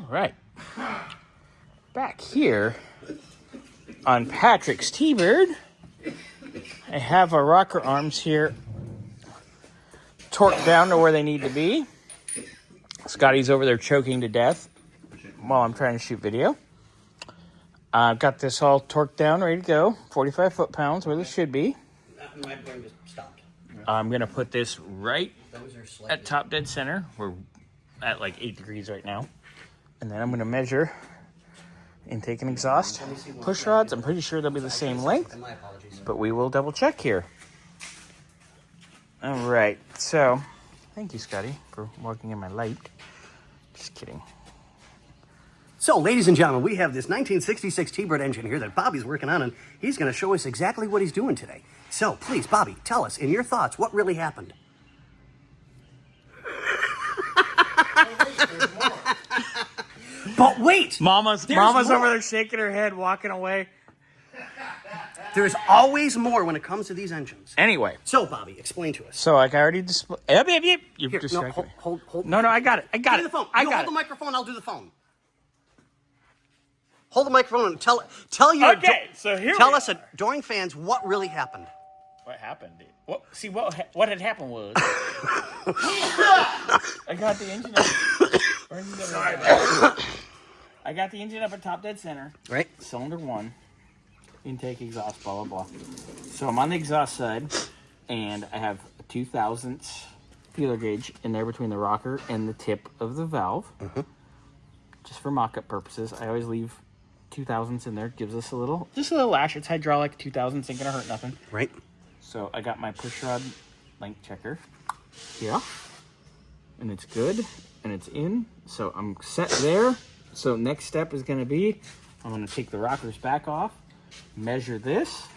All right. Back here on Patrick's T-Bird, I have our rocker arms here torqued down to where they need to be. Scotty's over there choking to death while I'm trying to shoot video. I've got this all torqued down, ready to go. 45 foot-pounds, where this should be. My brain just stopped. I'm going to put this right at top dead center. We're at like 8 degrees right now. And then I'm going to measure intake and exhaust. Push rods, I'm pretty sure they'll be the same length, but we will double check here. All right, so thank you, Scotty, for walking in my light. Just kidding. So, ladies and gentlemen, we have this 1966 T-Bird engine here that Bobby's working on, and he's going to show us exactly what he's doing today. So, please, Bobby, tell us, in your thoughts, what really happened? But wait! Mama's over there shaking her head, walking away. There's always more when it comes to these engines. Anyway. So, Bobby, explain to us. So, like I already displayed... You've Here, distracted me. Hold. No, I got it. Do the phone. You hold the microphone, I'll do the phone. Hold the microphone and tell your... Okay, so here Tell us, adoring fans, what really happened. What happened, dude? What had happened was... I got the engine up... I got the engine up at top dead center. Right. Cylinder 1. Intake, exhaust, blah, blah, blah. So I'm on the exhaust side, and I have a 2/1000 feeler gauge in there between the rocker and the tip of the valve. Mm-hmm. Just for mock-up purposes. I always leave 2/1000 in there. Gives us just a little lash. It's hydraulic. 2/1000 ain't gonna hurt nothing. Right. So I got my push rod length checker here, and it's good, and it's in. So I'm set there. So next step is gonna be, I'm gonna take the rockers back off, measure this,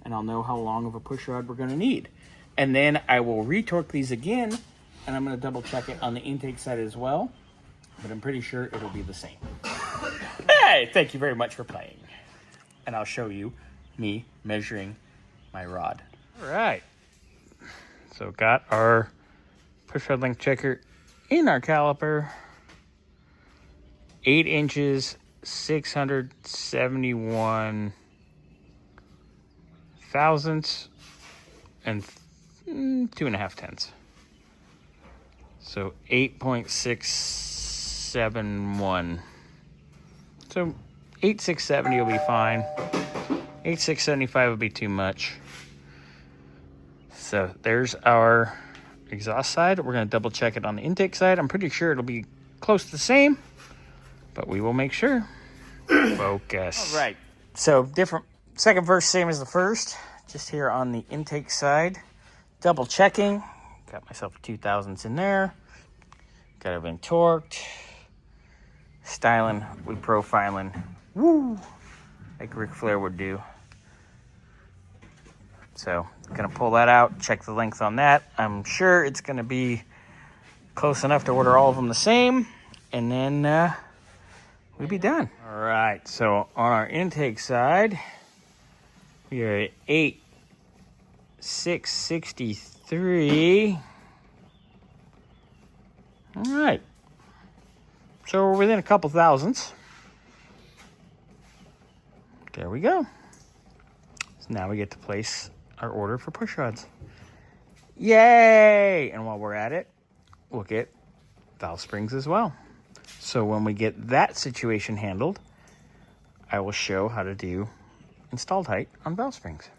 and I'll know how long of a push rod we're gonna need. And then I will retorque these again, and I'm gonna double check it on the intake side as well, but I'm pretty sure it'll be the same. Hey, thank you very much for playing. And I'll show you me measuring my rod. All right. So got our push rod length checker in our caliper. 8 inches, 671 thousandths, and 2.5 tenths. So 8.671. So 8,670 will be fine. 8,675 will be too much. So there's our exhaust side. We're going to double check it on the intake side. I'm pretty sure it'll be close to the same, but we will make sure. Focus. All right. So different, second verse, same as the first. Just here on the intake side. Double checking. Got myself 2/1000 in there. Got everything torqued. Styling, we profiling. Woo! Like Ric Flair would do. So, gonna pull that out, check the length on that. I'm sure it's gonna be close enough to order all of them the same, and then we'll be done. All right, so on our intake side, we are at 8,663. All right, so we're within a couple thousandths. There we go. So now we get to place our order for push rods. Yay! And while we're at it, we'll get valve springs as well. So when we get that situation handled, I will show how to do installed height on valve springs.